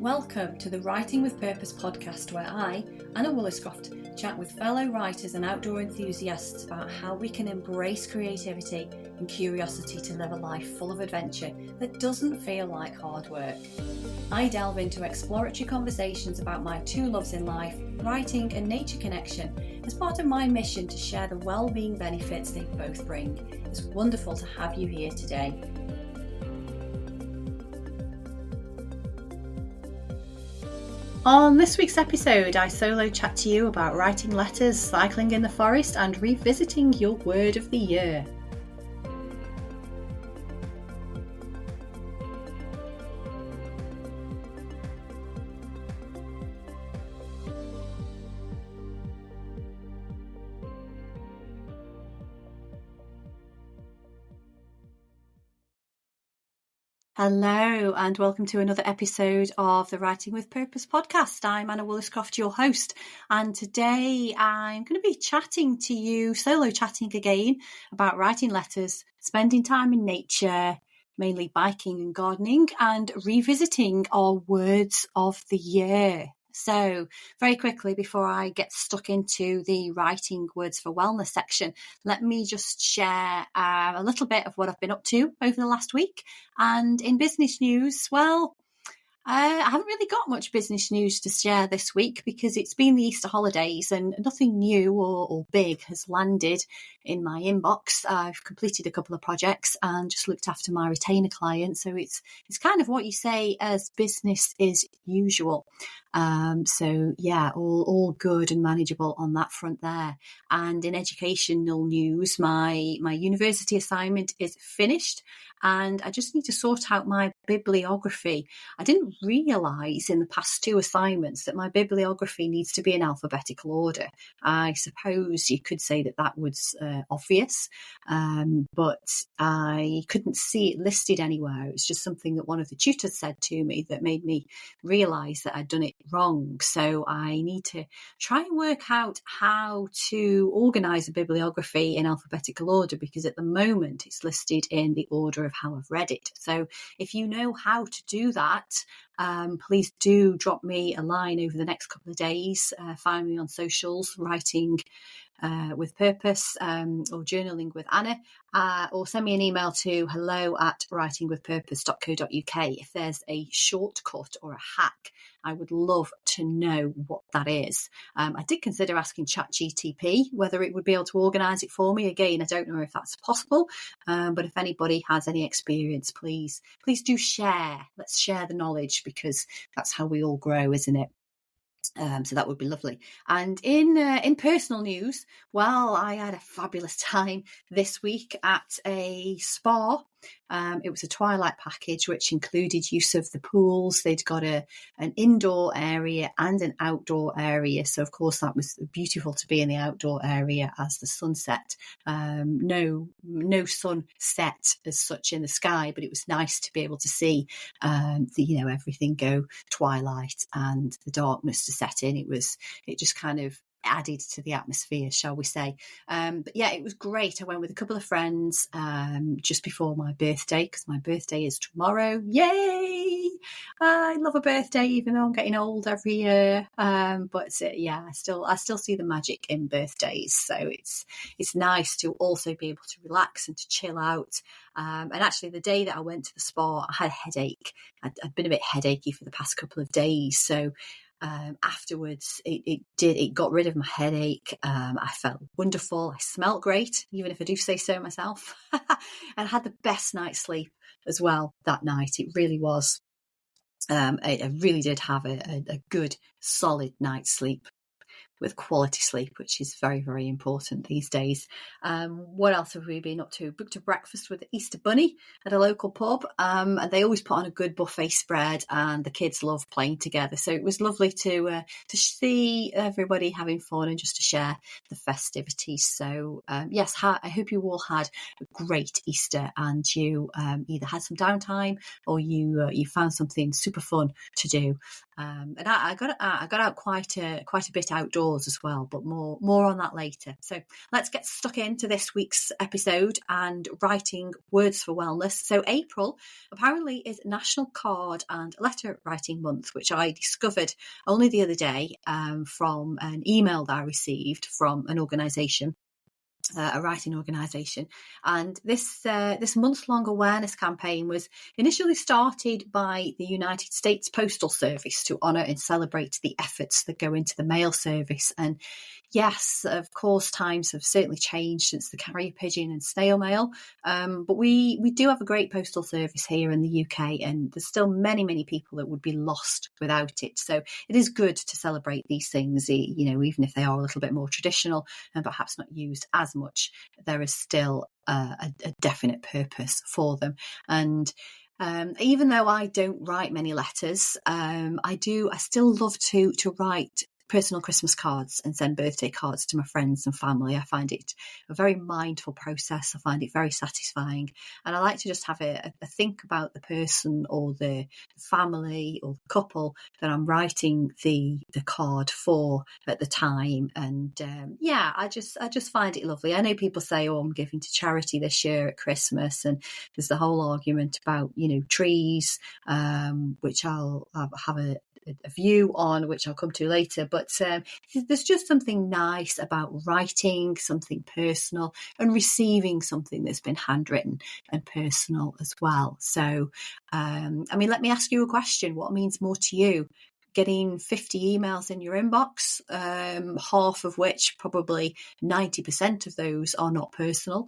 Welcome to the Writing with Purpose podcast, where I, Anna Woolliscroft, chat with fellow writers and outdoor enthusiasts about how we can embrace creativity and curiosity to live a life full of adventure that doesn't feel like hard work. I delve into exploratory conversations about my two loves in life, writing and nature connection, as part of my mission to share the well-being benefits they both bring. It's wonderful to have you here today. On this week's episode, I solo chat to you about writing letters, cycling in the forest, and revisiting your word of the year. Hello and welcome to another episode of the Writing with Purpose podcast. I'm Anna Woolliscroft, your host, and today I'm going to be chatting to you, solo chatting again, about writing letters, spending time in nature, mainly biking and gardening, and revisiting our words of the year. So very quickly, before I get stuck into the writing words for wellness section, let me just share a little bit of what I've been up to over the last week. And in business news, well, I haven't really got much business news to share this week because it's been the Easter holidays and nothing new or big has landed in my inbox. I've completed a couple of projects and just looked after my retainer client. So it's kind of what you say as business is usual. So yeah, all good and manageable on that front there. And in educational news, my university assignment is finished and I just need to sort out my bibliography. I didn't realise in the past two assignments that my bibliography needs to be in alphabetical order. I suppose you could say that was obvious, but I couldn't see it listed anywhere. It was just something that one of the tutors said to me that made me realise that I'd done it wrong. So I need to try and work out how to organise a bibliography in alphabetical order, because at the moment it's listed in the order of how I've read it. So if you know how to do that, please do drop me a line over the next couple of days. Find me on socials, Writing with Purpose, or Journaling with Anna, or send me an email to hello@writingwithpurpose.co.uk. If there's a shortcut or a hack, I would love to know what that is. I did consider asking ChatGPT whether it would be able to organise it for me. Again, I don't know if that's possible, but if anybody has any experience, please do share. Let's share the knowledge, because that's how we all grow, isn't it? So that would be lovely. And in personal news, well, I had a fabulous time this week at a spa. It was a twilight package which included use of the pools. They'd got an indoor area and an outdoor area. So, of course, that was beautiful to be in the outdoor area as the sun set. No sun set as such in the sky, but it was nice to be able to see everything go twilight and the darkness to set in. It just kind of added to the atmosphere, shall we say. But yeah, it was great. I went with a couple of friends just before my birthday, because my birthday is tomorrow. Yay! I love a birthday, even though I'm getting old every year. But yeah, I still see the magic in birthdays. So it's nice to also be able to relax and to chill out. And actually, the day that I went to the spa, I had a headache. I'd been a bit headachy for the past couple of days. So afterwards, it got rid of my headache. I felt wonderful. I smelt great, even if I do say so myself. And I had the best night's sleep as well that night. It really was. I really did have a good, solid night's sleep, with quality sleep, which is very, very important these days. What else have we been up to? Booked a breakfast with the Easter Bunny at a local pub, and they always put on a good buffet spread, and the kids love playing together. So it was lovely to see everybody having fun and just to share the festivities. So yes, I hope you all had a great Easter, and you either had some downtime or you found something super fun to do. And I got out quite a bit outdoors yours as well, but more on that later. So let's get stuck into this week's episode and writing words for wellness. So April apparently is National Card and Letter Writing Month, which I discovered only the other day from an email that I received from an organisation. A writing organisation, and this month-long awareness campaign was initially started by the United States Postal Service to honour and celebrate the efforts that go into the mail service. And yes, of course, times have certainly changed since the carrier pigeon and snail mail, but we do have a great postal service here in the UK, and there's still many people that would be lost without it. So it is good to celebrate these things, even if they are a little bit more traditional and perhaps not used as much. There is still a definite purpose for them. And even though I don't write many letters, I still love to write personal Christmas cards and send birthday cards to my friends and family. I find it a very mindful process. I find it very satisfying, and I like to just have a think about the person or the family or the couple that I'm writing the card for at the time. And I just find it lovely. I know people say, "Oh, I'm giving to charity this year at Christmas," and there's the whole argument about trees, which I'll have a view on, which I'll come to later. But there's just something nice about writing something personal and receiving something that's been handwritten and personal as well. So, let me ask you a question. What means more to you? Getting 50 emails in your inbox, half of which, probably 90% of those, are not personal,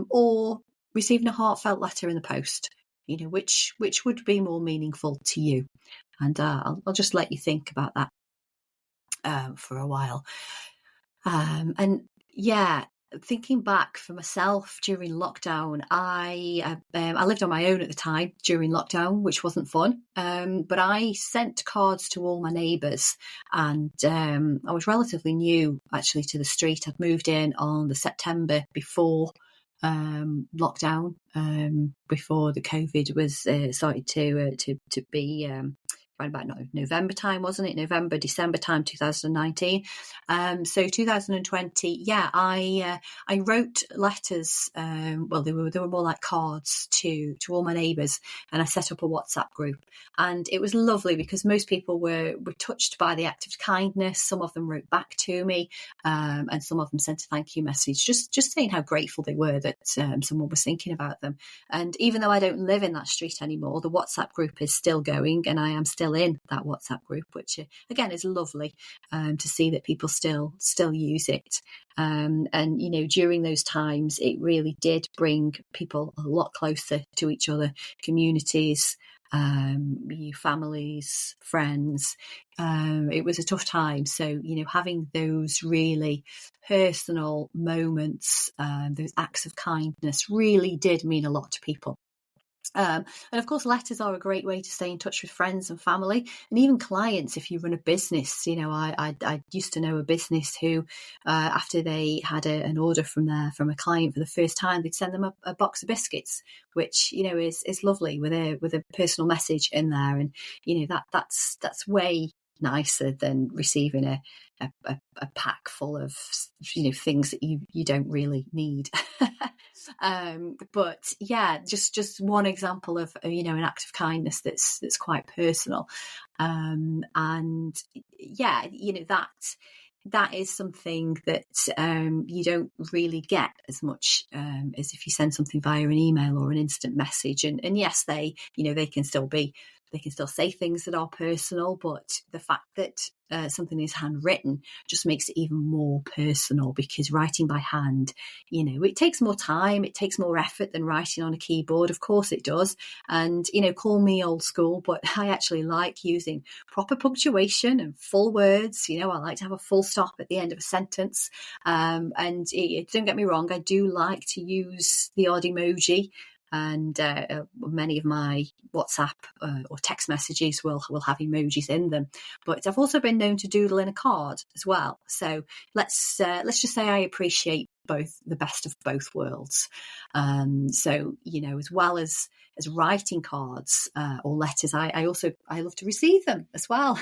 or receiving a heartfelt letter in the post? Which would be more meaningful to you? And I'll just let you think about that for a while. Thinking back for myself during lockdown, I lived on my own at the time during lockdown, which wasn't fun. But I sent cards to all my neighbours, and I was relatively new actually to the street. I'd moved in on the September before lockdown, before the COVID was started to be around about November time, wasn't it? November, December time, 2019. So 2020, I wrote letters. They were more like cards to all my neighbours, and I set up a WhatsApp group. And it was lovely because most people were touched by the act of kindness. Some of them wrote back to me, and some of them sent a thank you message, just saying how grateful they were that someone was thinking about them. And even though I don't live in that street anymore, the WhatsApp group is still going, and I am still in that WhatsApp group, which again is lovely to see that people still use it. And during those times, it really did bring people a lot closer to each other, communities, families, friends. It was a tough time, so having those really personal moments, those acts of kindness, really did mean a lot to people. And of course, letters are a great way to stay in touch with friends and family, and even clients if you run a business. I used to know a business who, after they had an order from a client for the first time, they'd send them a box of biscuits, which is lovely with a personal message in there, and that's way nicer than receiving a pack full of things that you don't really need. But just one example of an act of kindness that's quite personal, and that is something that you don't really get as much as if you send something via an email or an instant message. And yes, they can still say things that are personal, but the fact that something is handwritten just makes it even more personal, because writing by hand, it takes more time, it takes more effort than writing on a keyboard. Of course it does. And, call me old school, but I actually like using proper punctuation and full words. I like to have a full stop at the end of a sentence. And don't get me wrong, I do like to use the odd emoji. And many of my WhatsApp or text messages will have emojis in them. But I've also been known to doodle in a card as well. So let's just say I appreciate the best of both worlds. So, as well as writing cards or letters, I love to receive them as well.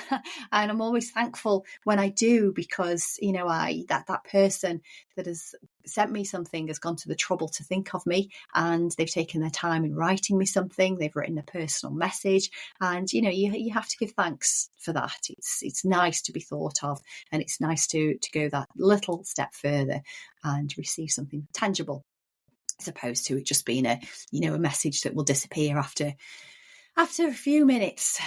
And I'm always thankful when I do, because, that person that has sent me something has gone to the trouble to think of me, and they've taken their time in writing me something. They've written a personal message, and you have to give thanks for that. It's nice to be thought of, and it's nice to go that little step further and receive something tangible, as opposed to it just being a message that will disappear after a few minutes,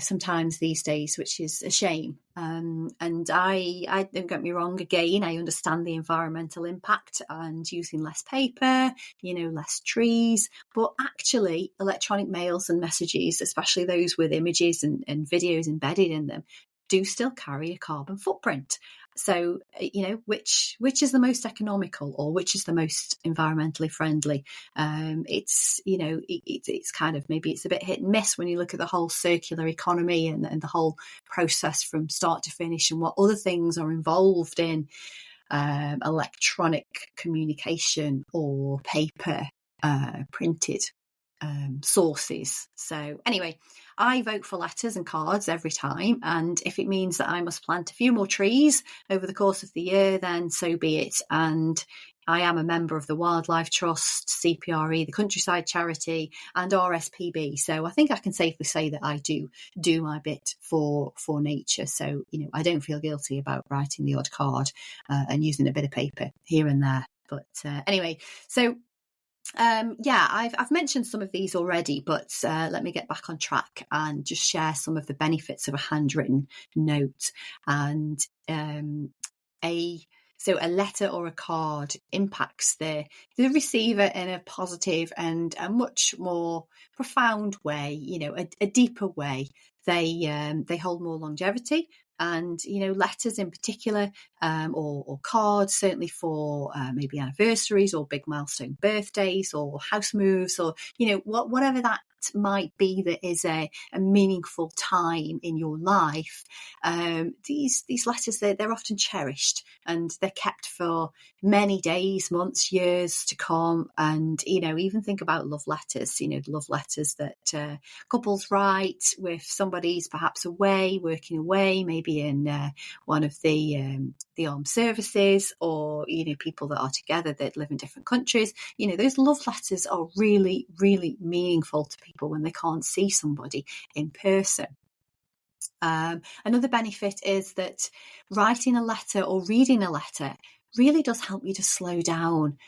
sometimes these days, which is a shame. And I don't get me wrong, again, I understand the environmental impact and using less paper, less trees, but actually electronic mails and messages, especially those with images and videos embedded in them, do still carry a carbon footprint. So, which is the most economical, or which is the most environmentally friendly? It's kind of, maybe it's a bit hit and miss when you look at the whole circular economy and the whole process from start to finish, and what other things are involved in electronic communication or paper printed sources. So anyway, I vote for letters and cards every time, and if it means that I must plant a few more trees over the course of the year, then so be it. And I am a member of the Wildlife Trust, CPRE, the Countryside Charity, and RSPB. So I think I can safely say that I do my bit for nature. So, I don't feel guilty about writing the odd card and using a bit of paper here and there. But anyway, so I've mentioned some of these already, but let me get back on track and just share some of the benefits of a handwritten note. And a letter or a card impacts the receiver in a positive and a much more profound way, a deeper way. They hold more longevity. And, letters in particular, or cards, certainly for maybe anniversaries or big milestone birthdays or house moves, or, whatever that might be that is a meaningful time in your life. These letters, they're often cherished, and they're kept for many days, months, years to come. And, even think about love letters, the love letters that couples write with somebody's perhaps away, working away, maybe in one of the armed services, or people that are together that live in different countries. Those love letters are really, really meaningful to people when they can't see somebody in person. Another benefit is that writing a letter or reading a letter really does help you to slow down.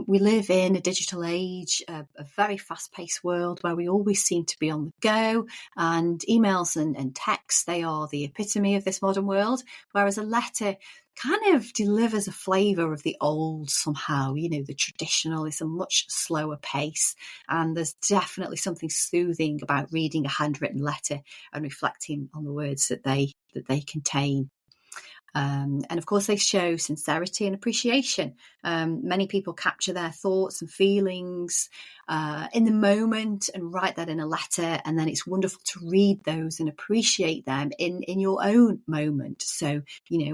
We live in a digital age, a very fast-paced world where we always seem to be on the go, and emails and texts, they are the epitome of this modern world, whereas a letter kind of delivers a flavour of the old somehow. The traditional is a much slower pace, and there's definitely something soothing about reading a handwritten letter and reflecting on the words that they contain. And of course, they show sincerity and appreciation. Many people capture their thoughts and feelings in the moment and write that in a letter. And then it's wonderful to read those and appreciate them in your own moment. So,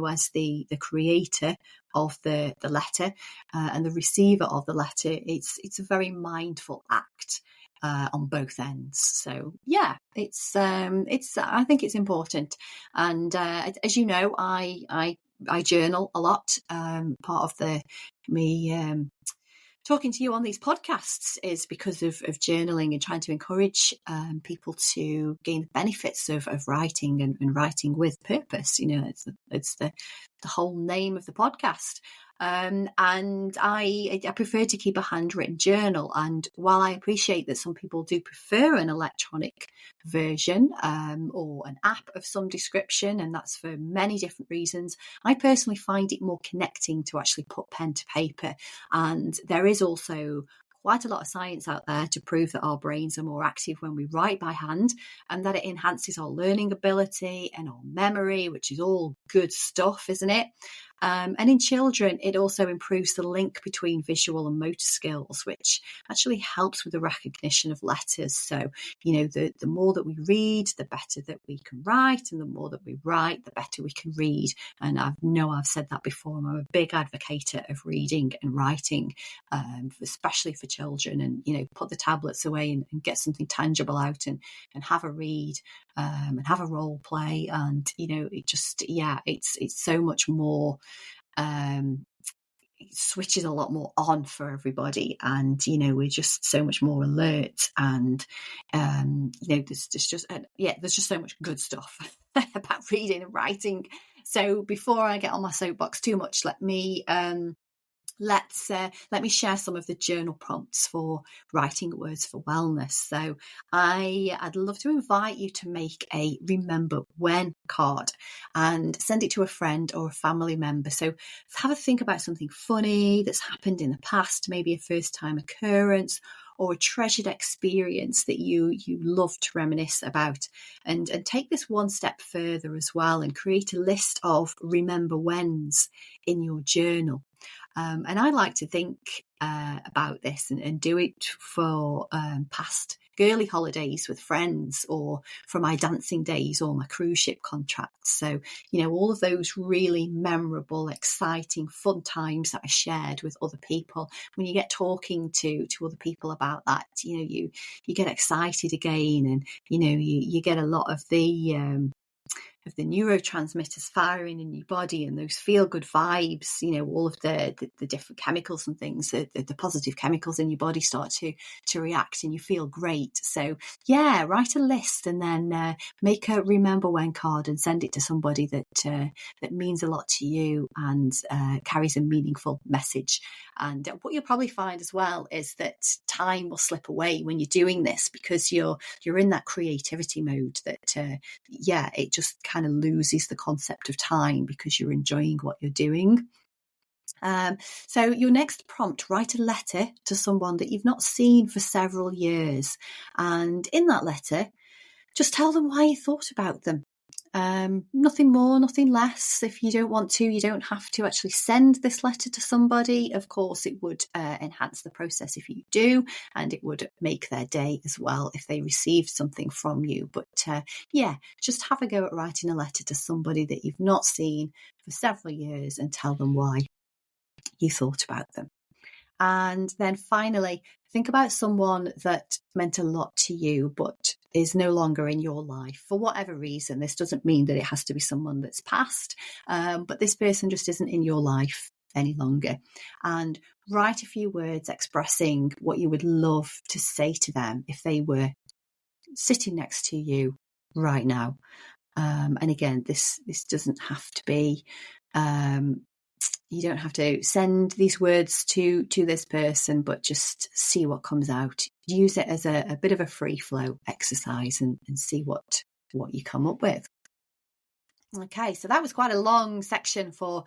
as the creator of the letter and the receiver of the letter, it's a very mindful act. On both ends. So it's I think it's important. And as you know, I journal a lot. Part of me talking to you on these podcasts is because of journaling and trying to encourage people to gain the benefits of writing and writing with purpose. It's the whole name of the podcast. And I prefer to keep a handwritten journal. And while I appreciate that some people do prefer an electronic version or an app of some description, and that's for many different reasons, I personally find it more connecting to actually put pen to paper. And there is also quite a lot of science out there to prove that our brains are more active when we write by hand, and that it enhances our learning ability and our memory, which is all good stuff, isn't it? And in children, it also improves the link between visual and motor skills, which actually helps with the recognition of letters. So, the more that we read, the better that we can write, and the more that we write, the better we can read. And I know I've said that before. I'm a big advocate of reading and writing, especially for children. And, put the tablets away and get something tangible out and have a read, and have a role play. And, it's so much more, it switches a lot more on for everybody, and we're just so much more alert, and there's just so much good stuff about reading and writing. So before I get on my soapbox too much, let me share some of the journal prompts for writing words for wellness. So I'd love to invite you to make a remember when card and send it to a friend or a family member. So have a think about something funny that's happened in the past, maybe a first time occurrence or a treasured experience that you love to reminisce about, and take this one step further as well and create a list of remember whens in your journal. And I like to think about this and do it for past girly holidays with friends, or for my dancing days or my cruise ship contracts. So, all of those really memorable, exciting, fun times that I shared with other people. When you get talking to other people about that, you get excited again, and, you get a lot of the neurotransmitters firing in your body, and those feel-good vibes, all of the different chemicals and things, the positive chemicals in your body start to react, and you feel great. So write a list, and then make a remember when card and send it to somebody that means a lot to you and carries a meaningful message. And what you'll probably find as well is that time will slip away when you're doing this, because you're in that creativity mode that it just kind of loses the concept of time because you're enjoying what you're doing. So your next prompt, write a letter to someone that you've not seen for several years, and in that letter just tell them why you thought about them. Nothing more, nothing less. If you don't want to, you don't have to actually send this letter to somebody. Of course, it would enhance the process if you do, and it would make their day as well if they received something from you. But just have a go at writing a letter to somebody that you've not seen for several years and tell them why you thought about them. And then finally, think about someone that meant a lot to you but is no longer in your life for whatever reason. This doesn't mean that it has to be someone that's passed, but this person just isn't in your life any longer. And write a few words expressing what you would love to say to them if they were sitting next to you right now. And again, this doesn't have to be... you don't have to send these words to this person, but just see what comes out. Use it as a bit of a free flow exercise and see what you come up with. Okay, so that was quite a long section for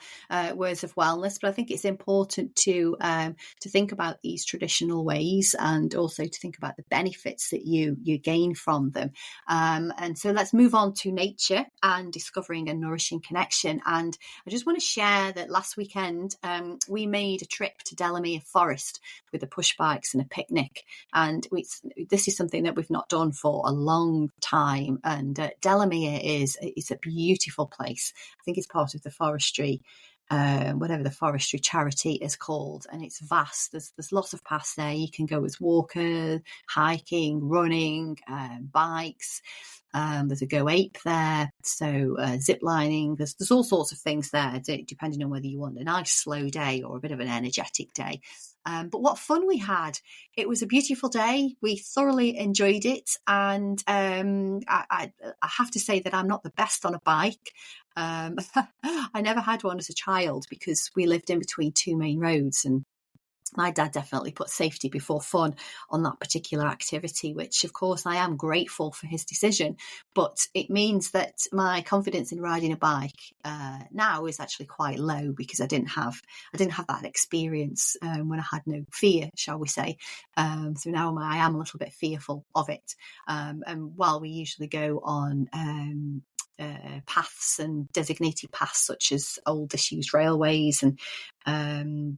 words of wellness, but I think it's important to think about these traditional ways, and also to think about the benefits that you gain from them. And so let's move on to nature and discovering a nourishing connection. And I just want to share that last weekend we made a trip to Delamere Forest with the push bikes and a picnic, and this is something that we've not done for a long time. And Delamere is a beautiful place. I think it's part of the forestry, whatever the forestry charity is called, and it's vast. There's lots of paths there. You can go as walker, hiking, running, bikes. There's a Go Ape there, so zip lining. There's all sorts of things there, depending on whether you want a nice slow day or a bit of an energetic day. But what fun we had. It was a beautiful day. We thoroughly enjoyed it. And I have to say that I'm not the best on a bike. I never had one as a child because we lived in between two main roads, and my dad definitely put safety before fun on that particular activity, which of course I am grateful for his decision. But it means that my confidence in riding a bike now is actually quite low, because I didn't have that experience when I had no fear, shall we say. So now I am a little bit fearful of it. And while we usually go on paths and designated paths such as old disused railways and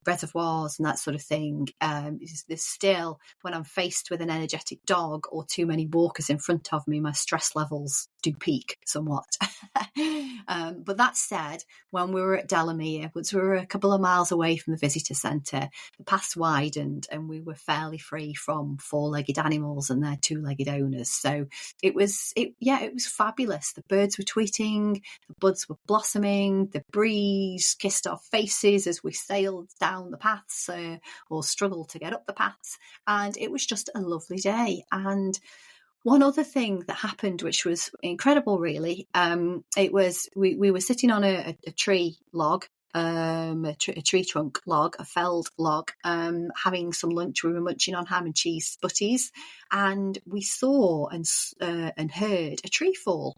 reservoirs and that sort of thing. There's still, when I'm faced with an energetic dog or too many walkers in front of me, my stress levels do peak somewhat. But that said, when we were at Delamere, once we were a couple of miles away from the visitor centre, the paths widened and we were fairly free from four-legged animals and their two-legged owners. So it was fabulous. The birds were tweeting, the buds were blossoming, the breeze kissed our faces as we sailed down the paths or struggled to get up the paths. And it was just a lovely day. And one other thing that happened, which was incredible, really, it was we were sitting on a tree log, a tree trunk log, a felled log, having some lunch. We were munching on ham and cheese butties, and we saw and heard a tree fall.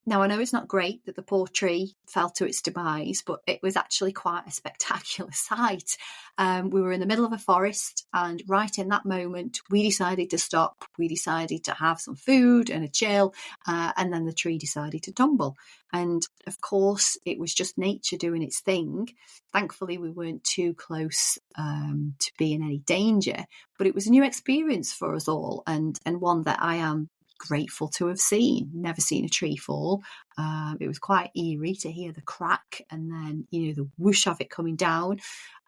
Now, I know it's not great that the poor tree fell to its demise, but it was actually quite a spectacular sight. We were in the middle of a forest, and right in that moment, we decided to stop. We decided to have some food and a chill, and then the tree decided to tumble. And of course, it was just nature doing its thing. Thankfully, we weren't too close to be in any danger, but it was a new experience for us all, and one that I am grateful to have seen. Never seen a tree fall. It was quite eerie to hear the crack and then the whoosh of it coming down.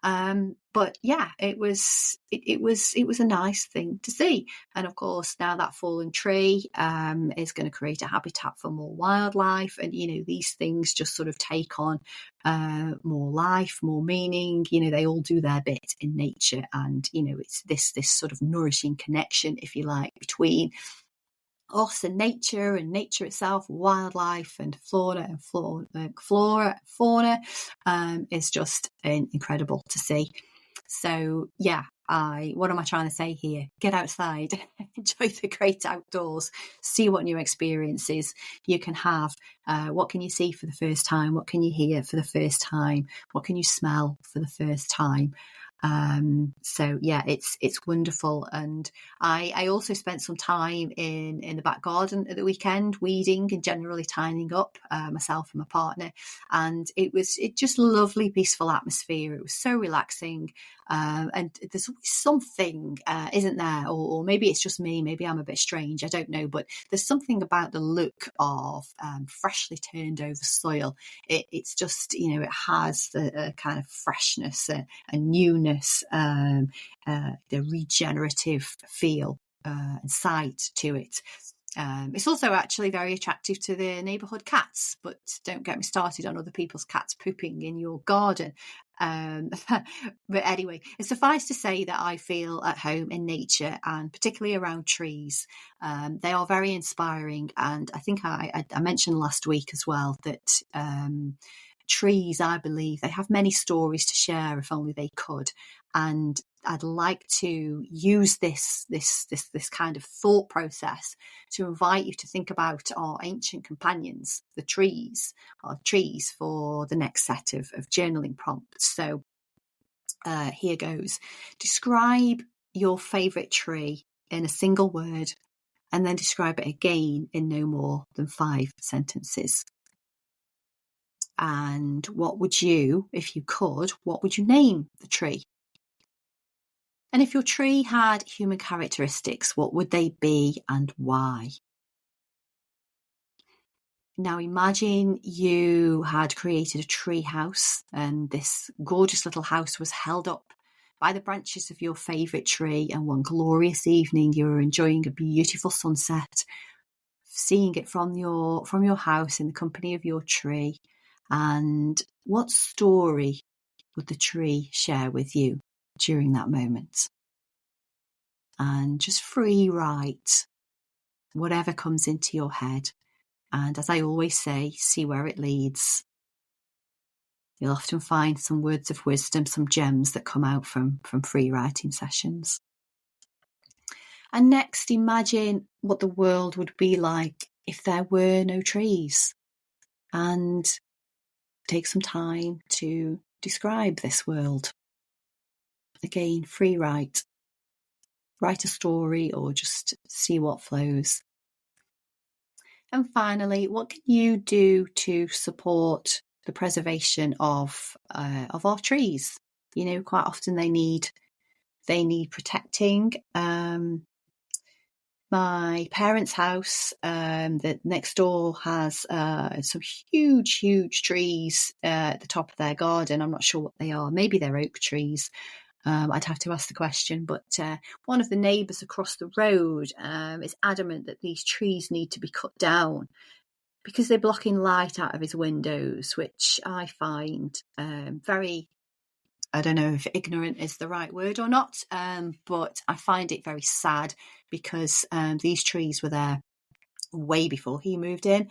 But yeah, it was a nice thing to see. And of course, now that fallen tree is going to create a habitat for more wildlife, and these things just sort of take on more life, more meaning. They all do their bit in nature, and it's this sort of nourishing connection, if you like, between us and nature itself, wildlife and flora and fauna is just incredible to see. So yeah, what am I trying to say here? Get outside, enjoy the great outdoors, see what new experiences you can have. What can you see for the first time? What can you hear for the first time? What can you smell for the first time? So yeah, it's wonderful. And I also spent some time in the back garden at the weekend, weeding and generally tidying up, myself and my partner. And it just lovely, peaceful atmosphere. It was so relaxing. And there's always something, isn't there? Or maybe it's just me, maybe I'm a bit strange, I don't know, but there's something about the look of freshly turned over soil. It's just, it has the kind of freshness and newness, the regenerative feel and sight to it. It's also actually very attractive to the neighbourhood cats, but don't get me started on other people's cats pooping in your garden. But anyway, it's suffice to say that I feel at home in nature, and particularly around trees. They are very inspiring, and I think I mentioned last week as well that trees, I believe, they have many stories to share if only they could. And I'd like to use this kind of thought process to invite you to think about our ancient companions, the trees, for the next set of journaling prompts. So here goes. Describe your favourite tree in a single word, and then describe it again in no more than 5 sentences. And what would you, if you could, what would you name the tree? And if your tree had human characteristics, what would they be and why? Now imagine you had created a tree house, and this gorgeous little house was held up by the branches of your favourite tree, and one glorious evening you were enjoying a beautiful sunset, seeing it from your house in the company of your tree. And what story would the tree share with you during that moment? And just free write whatever comes into your head. And as I always say, see where it leads. You'll often find some words of wisdom, some gems that come out from free writing sessions. And next, imagine what the world would be like if there were no trees. And take some time to describe this world. Again, free write. Write a story or just see what flows. And finally, what can you do to support the preservation of our trees? Quite often they need protecting. My parents' house, that next door has some huge trees at the top of their garden. I'm not sure what they are. Maybe they're oak trees. I'd have to ask the question. But one of the neighbours across the road is adamant that these trees need to be cut down because they're blocking light out of his windows, which I find very, I don't know if ignorant is the right word or not, but I find it very sad because these trees were there way before he moved in,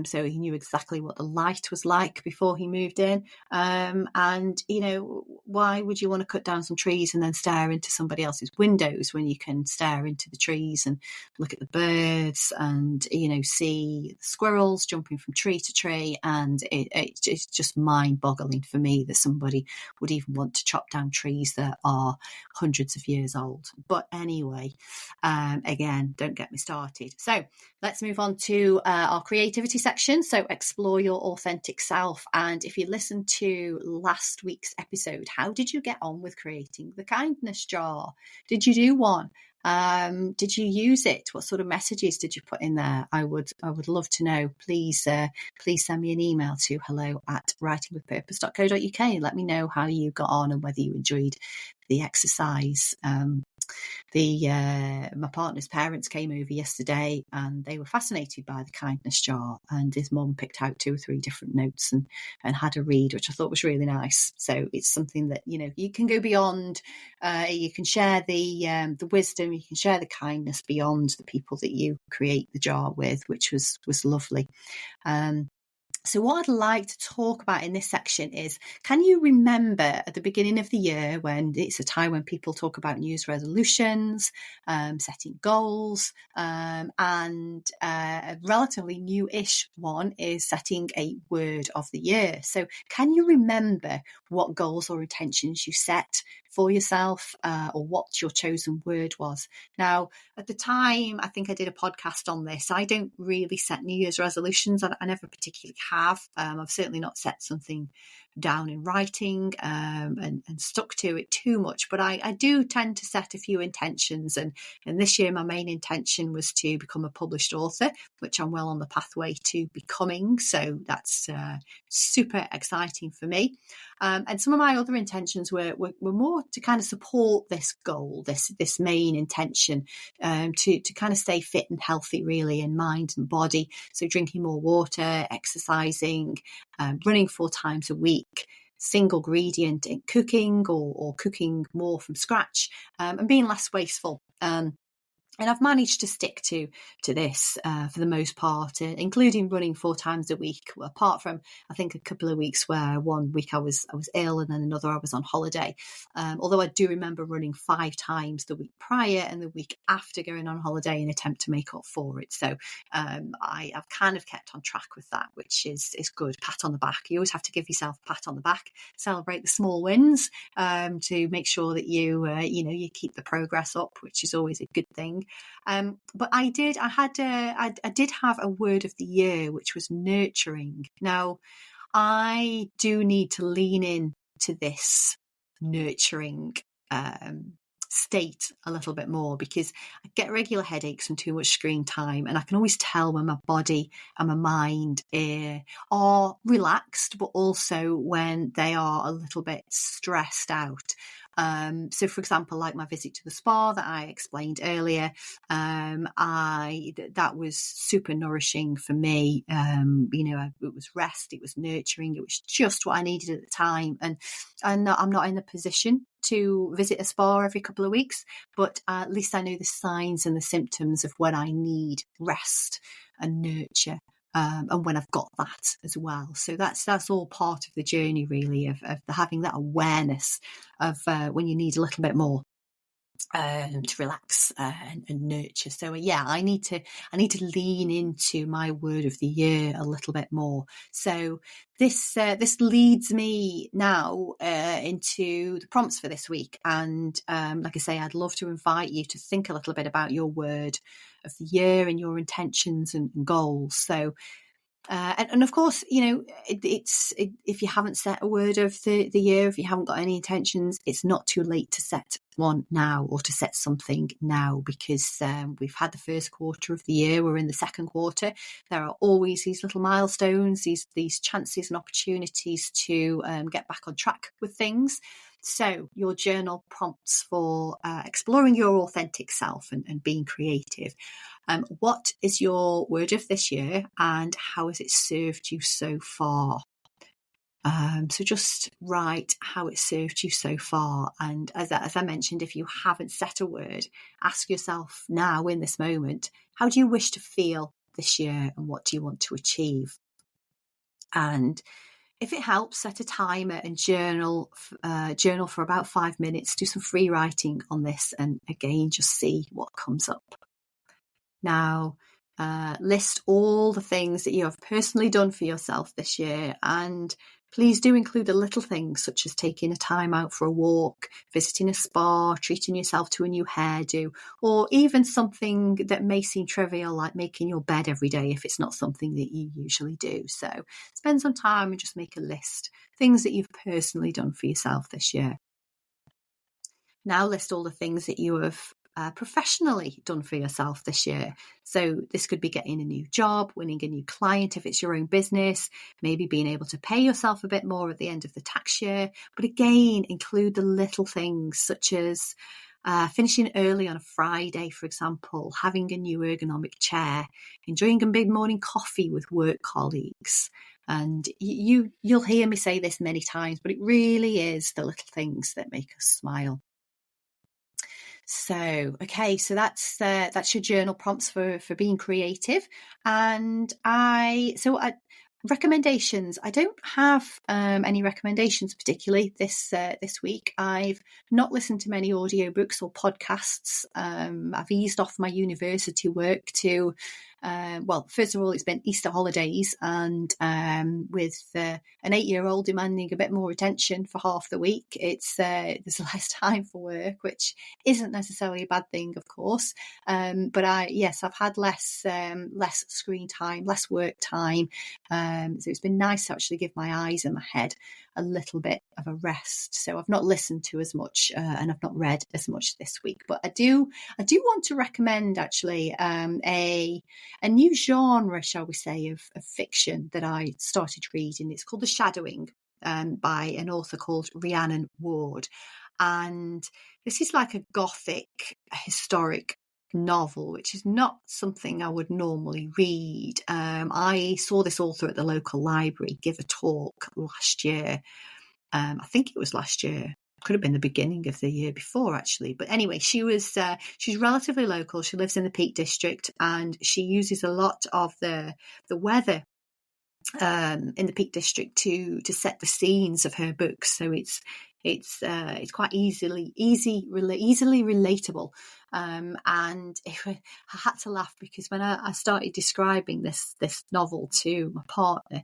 so he knew exactly what the light was like before he moved in, and why would you want to cut down some trees and then stare into somebody else's windows when you can stare into the trees and look at the birds and see the squirrels jumping from tree to tree? And it's just mind-boggling for me that somebody would even want to chop down trees that are hundreds of years old. But anyway, again, don't get me started. So let's move on to our creativity section. So explore your authentic self. And if you listened to last week's episode, how did you get on with creating the kindness jar? Did you do one? Did you use it? What sort of messages did you put in there? I would love to know. Please send me an email to hello@writingwithpurpose.co.uk and let me know how you got on and whether you enjoyed the exercise. My partner's parents came over yesterday and they were fascinated by the kindness jar, and his mum picked out 2 or 3 different notes and had a read, which I thought was really nice. So it's something that you can go beyond. You can share the wisdom, you can share the kindness beyond the people that you create the jar with, which was lovely. So what I'd like to talk about in this section is, can you remember at the beginning of the year, when it's a time when people talk about New Year's resolutions, setting goals, and a relatively new-ish one is setting a word of the year. So can you remember what goals or intentions you set for yourself, or what your chosen word was? Now, at the time, I think I did a podcast on this. I don't really set New Year's resolutions. I never particularly have. I've certainly not set something down in writing and stuck to it too much, but I do tend to set a few intentions, and this year my main intention was to become a published author, which I'm well on the pathway to becoming, so that's super exciting for me. And some of my other intentions were more to kind of support this goal, this main intention, to kind of stay fit and healthy, really, in mind and body. So drinking more water, exercising, running 4 times a week, single ingredient in cooking, or cooking more from scratch, and being less wasteful. And I've managed to stick to this for the most part, including running 4 times a week, apart from, I think, a couple of weeks where one week I was ill and then another I was on holiday. Although I do remember running 5 times the week prior and the week after going on holiday in an attempt to make up for it. So I've kind of kept on track with that, which is good. Pat on the back. You always have to give yourself a pat on the back, celebrate the small wins, to make sure that you keep the progress up, which is always a good thing. But I did have a word of the year, which was nurturing. Now, I do need to lean in to this nurturing state a little bit more, because I get regular headaches from too much screen time, and I can always tell when my body and my mind are relaxed, but also when they are a little bit stressed out. So for example, like my visit to the spa that I explained earlier, that was super nourishing for me. It was rest, it was nurturing, it was just what I needed at the time. And I'm not in a position to visit a spa every couple of weeks, but at least I know the signs and the symptoms of when I need rest and nurture. And when I've got that as well. So that's all part of the journey, really, of having that awareness of when you need a little bit more. to relax and nurture. So yeah, I need to lean into my word of the year a little bit more. So this leads me now into the prompts for this week. And like I say, I'd love to invite you to think a little bit about your word of the year and your intentions and goals. So and of course, you know, if you haven't set a word of the year, if you haven't got any intentions, it's not too late to set one now, or to set something now, because we've had the first quarter of the year, we're in the second quarter. There are always these little milestones, these chances and opportunities to get back on track with things. So your journal prompts for exploring your authentic self and being creative. What is your word of this year, and how has it served you so far? So just write how it served you so far. And as I mentioned, if you haven't set a word, ask yourself now in this moment, how do you wish to feel this year, and what do you want to achieve? And if it helps, set a timer and journal for about 5 minutes. Do some free writing on this, and again, just see what comes up. Now, list all the things that you have personally done for yourself this year, and please do include the little things such as taking a time out for a walk, visiting a spa, treating yourself to a new hairdo, or even something that may seem trivial like making your bed every day if it's not something that you usually do. So spend some time and just make a list, things that you've personally done for yourself this year. Now list all the things that you have professionally done for yourself this year. So this could be getting a new job, winning a new client if it's your own business, maybe being able to pay yourself a bit more at the end of the tax year. But again, include the little things such as finishing early on a Friday, for example, having a new ergonomic chair, enjoying a mid-morning coffee with work colleagues. And you'll hear me say this many times, but it really is the little things that make us smile. So, okay, so that's your journal prompts for being creative. And recommendations. I don't have any recommendations particularly this week. I've not listened to many audiobooks or podcasts. I've eased off my university work to well, first of all, it's been Easter holidays, and with an 8-year-old demanding a bit more attention for half the week, it's there's less time for work, which isn't necessarily a bad thing, of course. But I've had less screen time, less work time. So it's been nice to actually give my eyes and my head a little bit of a rest. So I've not listened to as much and I've not read as much this week. But I do want to recommend actually a new genre, shall we say, of fiction that I started reading. It's called The Shadowing by an author called Rhiannon. And this is like a gothic historic novel, which is not something I would normally read. I saw this author at the local library give a talk last year. I think it was last year. Could have been the beginning of the year before, actually. But anyway, she's relatively local. She lives in the Peak District, and she uses a lot of the weather in the Peak District to set the scenes of her books. So it's quite easily relatable. And I had to laugh because when I started describing this novel to my partner,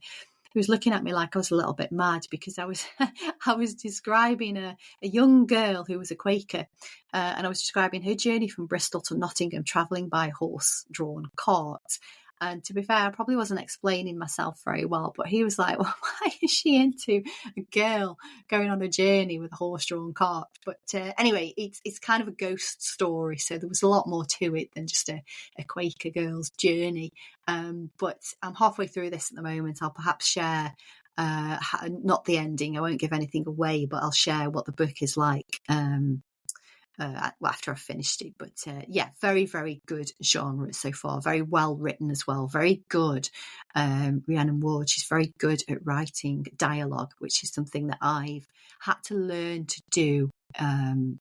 he was looking at me like I was a little bit mad, because I was describing a young girl who was a Quaker, and I was describing her journey from Bristol to Nottingham, travelling by horse-drawn cart. And to be fair, I probably wasn't explaining myself very well, but he was like, well, why is she into a girl going on a journey with a horse-drawn cart? But anyway, it's kind of a ghost story, so there was a lot more to it than just a Quaker girl's journey. But I'm halfway through this at the moment. I'll perhaps share, not the ending, I won't give anything away, but I'll share what the book is like after I've finished it. But very, very good genre so far. Very well written as well. Very good. Rhiannon Ward, she's very good at writing dialogue, which is something that I've had to learn to do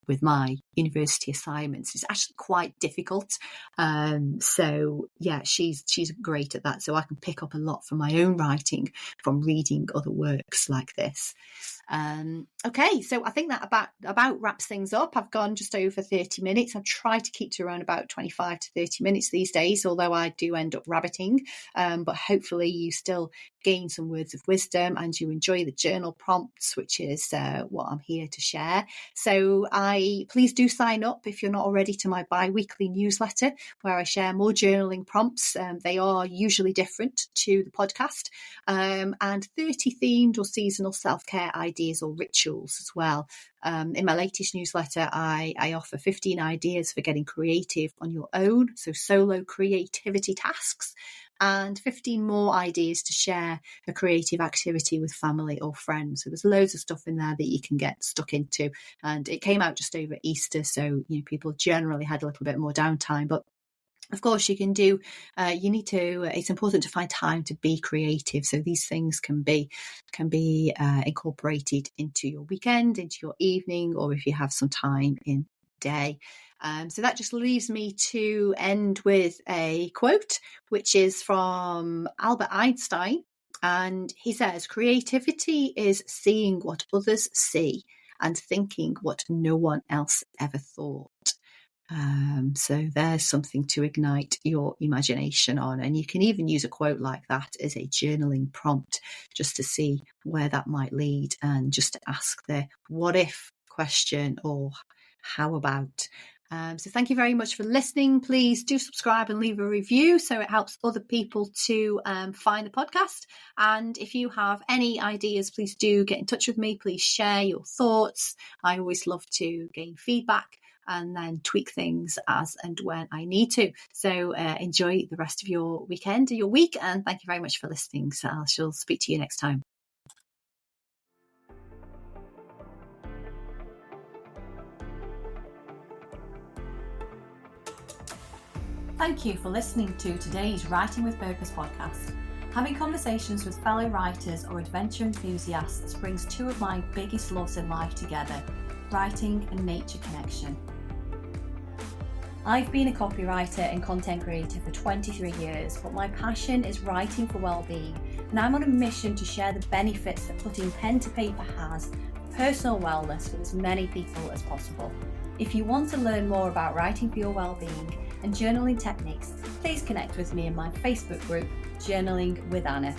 with my university assignments. It's actually quite difficult. So yeah, she's great at that. So I can pick up a lot from my own writing from reading other works like this. Okay, so I think that about wraps things up. I've gone just over 30 minutes. I've tried to keep to around about 25 to 30 minutes these days, although I do end up rabbiting. But hopefully you still gain some words of wisdom and you enjoy the journal prompts, which is what I'm here to share. So please do sign up if you're not already to my bi-weekly newsletter where I share more journaling prompts. They are usually different to the podcast, and 30 themed or seasonal self-care ideas or rituals as well. In my latest newsletter, I offer 15 ideas for getting creative on your own, so solo creativity tasks, and 15 more ideas to share a creative activity with family or friends. So there's loads of stuff in there that you can get stuck into. And it came out just over Easter, so people generally had a little bit more downtime. But of course, you can do, it's important to find time to be creative. So these things can be incorporated into your weekend, into your evening, or if you have some time in the day. So that just leaves me to end with a quote, which is from Albert Einstein. And he says, creativity is seeing what others see and thinking what no one else ever thought. So there's something to ignite your imagination on. And you can even use a quote like that as a journaling prompt just to see where that might lead and just to ask the what if question or how about. So thank you very much for listening. Please do subscribe and leave a review so it helps other people to find the podcast. And if you have any ideas, please do get in touch with me. Please share your thoughts. I always love to gain feedback and then tweak things as and when I need to. So enjoy the rest of your weekend or your week. And thank you very much for listening. So I shall speak to you next time. Thank you for listening to today's Writing with Purpose podcast. Having conversations with fellow writers or adventure enthusiasts brings two of my biggest loves in life together, writing and nature connection. I've been a copywriter and content creator for 23 years, but my passion is writing for well-being, and I'm on a mission to share the benefits that putting pen to paper has for personal wellness with as many people as possible. If you want to learn more about writing for your well-being and journaling techniques, please connect with me in my Facebook group, Journaling with Anna.